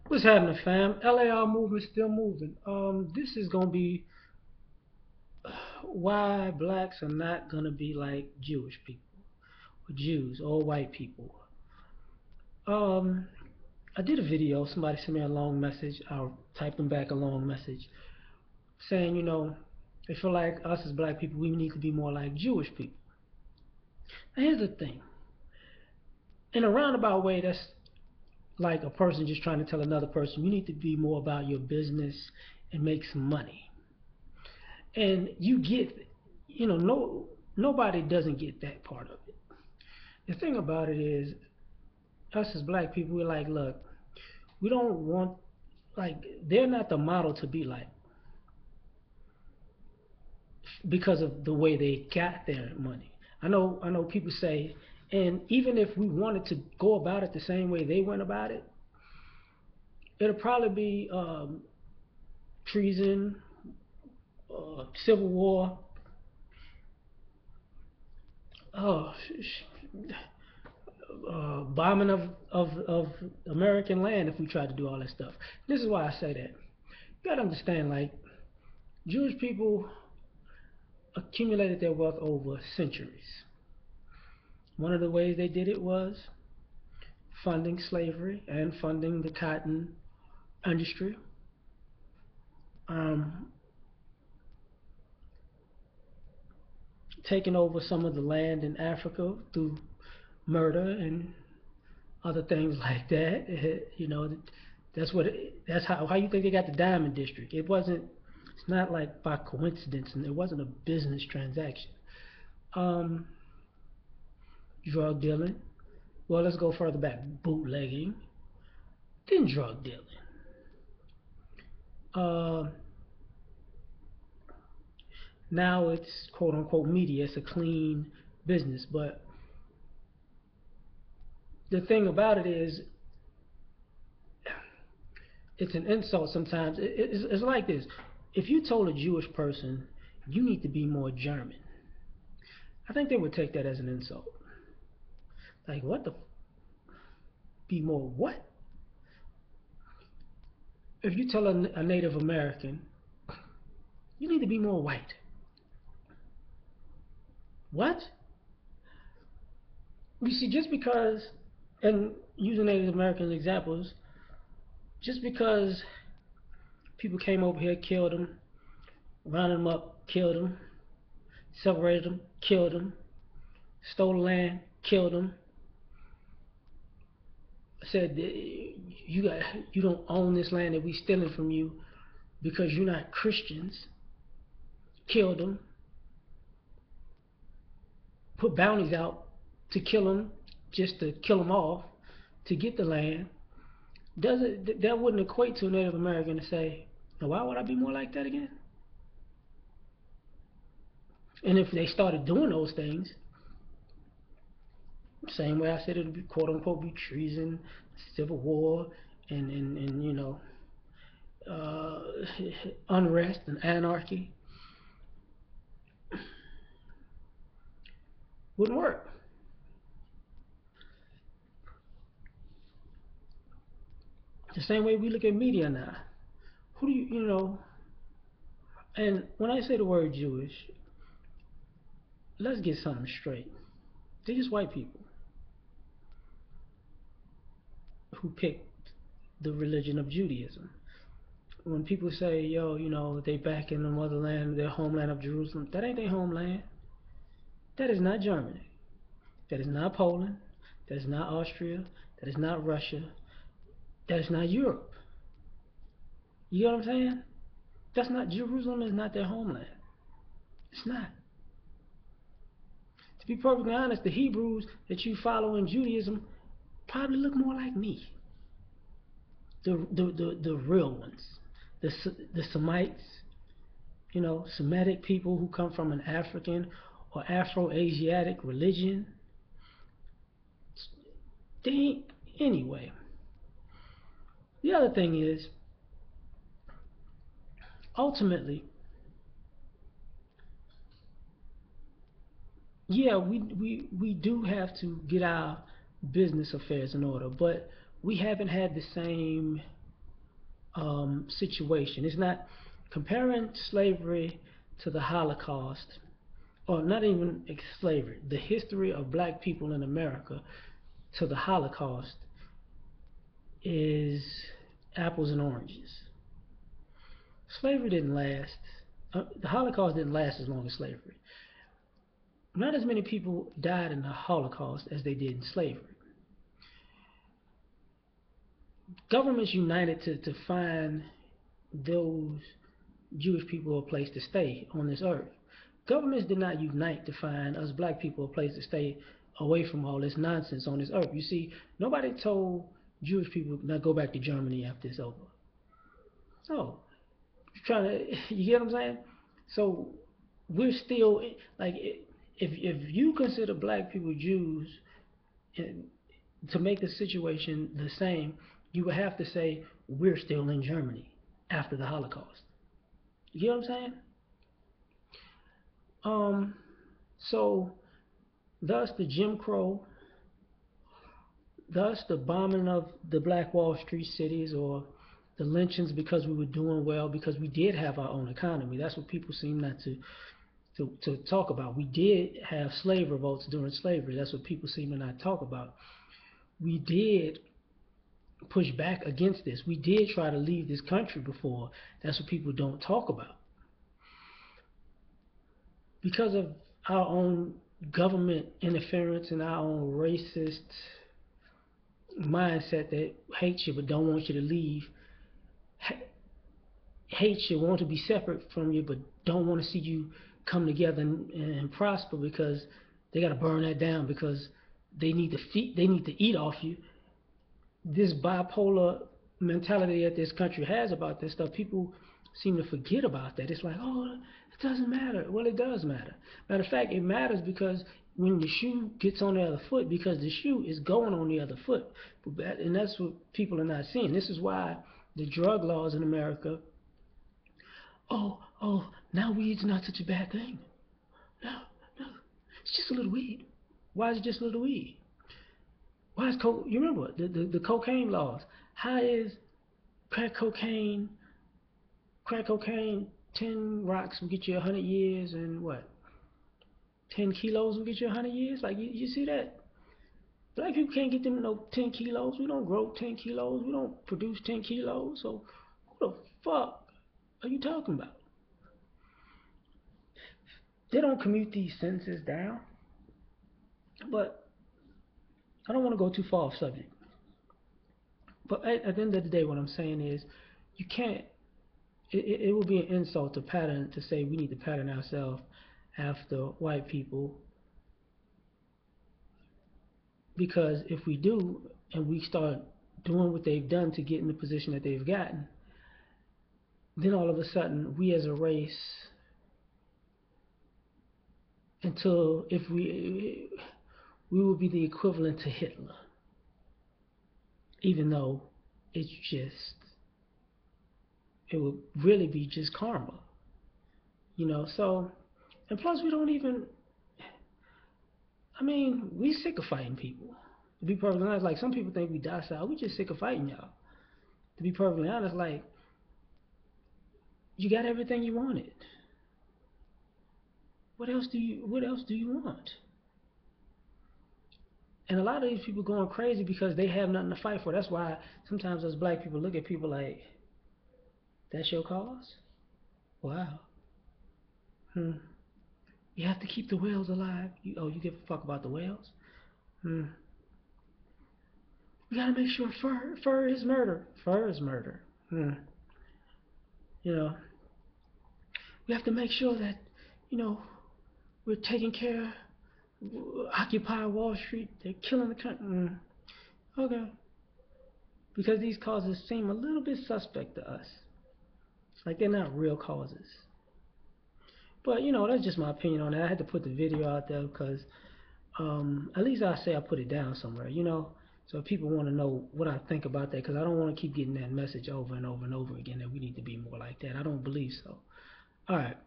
What's happening, fam? L.A.R movement still moving. This is gonna be why blacks are not gonna be like Jewish people, or Jews, or white people. Um, I did a video. Somebody sent me a long message. I typed them back a long message saying, they feel like us as black people, we need to be more like Jewish people. Now, here's the thing. In a roundabout way, that's like a person just trying to tell another person, you need to be more about your business and make some money. And you get, no, nobody doesn't get that part of it. The thing about it is, us as black people, we're like, look, we don't want, like, they're not the model to be like because of the way they got their money. I know people say, and even if we wanted to go about it the same way they went about it, it'll probably be treason, civil war, uh, bombing of American land if we tried to do all that stuff. This is why I say that. You gotta understand, like, Jewish people accumulated their wealth over centuries. One of the ways they did it was funding slavery and funding the cotton industry, um, taking over some of the land in Africa through murder and other things like that. That's how you think they got the diamond district. It wasn't. It's not like by coincidence, and it wasn't a business transaction. Um, Drug dealing. Well, let's go further back. Bootlegging, then drug dealing. Uh, Now it's quote unquote media. It's a clean business, but the thing about it is, it's an insult sometimes. It's like this. If you told a Jewish person you need to be more German, I think they would take that as an insult. Like, what the be more what? If you tell a Native American you need to be more white, what? You see, just because, and using Native American examples, just because people came over here, killed them, rounded them up, killed them, separated them, killed them, stole the land, killed them, said you don't own this land that we stealing from you because you're not Christians, killed them, put bounties out to kill them, just to kill them off, to get the land. Does it that wouldn't equate to a Native American to say, now why would I be more like that again? And if they started doing those things, same way I said, it would be quote unquote be treason, civil war, and uh, unrest and anarchy, wouldn't work. The same way we look at media now. Who do and when I say the word Jewish, let's get something straight. They're just white people who picked the religion of Judaism. When people say, yo, they back in the motherland, their homeland of Jerusalem, that ain't their homeland. That is not Germany. That is not Poland. That is not Austria. That is not Russia. That is not Europe. You know what I'm saying? That's not Jerusalem is not their homeland. It's not. To be perfectly honest, the Hebrews that you follow in Judaism probably look more like me. The real ones. The Semites, Semitic people who come from an African or Afro-Asiatic religion. They ain't anyway. The other thing is, ultimately, yeah, we do have to get our business affairs in order, but we haven't had the same. situation. It's not comparing slavery to the Holocaust, or not even slavery, the history of black people in America to the Holocaust is apples and oranges. Slavery didn't last. The Holocaust didn't last as long as slavery. Not as many people died in the Holocaust as they did in slavery. Governments united to find those Jewish people a place to stay on this earth. Governments did not unite to find us black people a place to stay away from all this nonsense on this earth. You see, nobody told Jewish people now go back to Germany after it's over. No, trying to, you get what I'm saying? So we're still like, if you consider black people Jews, and to make the situation the same, you would have to say we're still in Germany after the Holocaust. You get what I'm saying? Um, so thus the Jim Crow, thus the bombing of the Black Wall Street cities, or the lynchings because we were doing well, because we did have our own economy. That's what people seem not to talk about. We did have slave revolts during slavery. That's what people seem to not talk about. We did push back against this. We did try to leave this country before. That's what people don't talk about. Because of our own government interference and our own racist mindset that hates you but don't want you to leave, hates you, want to be separate from you but don't want to see you come together and prosper, because they got to burn that down because they need to eat off you. This bipolar mentality that this country has about this stuff, people seem to forget about that. It's like, oh, it doesn't matter. Well, it does matter. Matter of fact, it matters because when the shoe gets on the other foot, because the shoe is going on the other foot. And that's what people are not seeing. This is why the drug laws in America, now weed's not such a bad thing. No, no, it's just a little weed. Why is it just a little weed? Why is you remember the cocaine laws? How is crack cocaine, 10 rocks will get you 100 years, and what? 10 kilos will get you 100 years? Like, you see that? Black people can't get them no 10 kilos. We don't grow 10 kilos. We don't produce 10 kilos. So, who the fuck are you talking about? They don't commute these sentences down. But I don't want to go too far off subject. But at the end of the day, what I'm saying is, you can't. It would be an insult to say we need to pattern ourselves after white people, because if we do and we start doing what they've done to get in the position that they've gotten, then all of a sudden we as a race, until if we will be the equivalent to Hitler, even though it's just, it would really be just karma, so, and plus we don't even, we sick of fighting people, to be perfectly honest. Like, some people think we docile. We just sick of fighting y'all, to be perfectly honest. Like, you got everything you wanted. What else do you want? And a lot of these people going crazy because they have nothing to fight for. That's why sometimes us black people look at people like, that's your cause? Wow. You have to keep the whales alive. You give a fuck about the whales? We gotta make sure fur is murder. Fur is murder. We have to make sure that, we're taking care of Occupy Wall Street. They're killing the country. Okay. Because these causes seem a little bit suspect to us. Like, they're not real causes. But, that's just my opinion on that. I had to put the video out there because, at least I say I put it down somewhere, So if people want to know what I think about that, because I don't want to keep getting that message over and over and over again that we need to be more like that. I don't believe so. All right.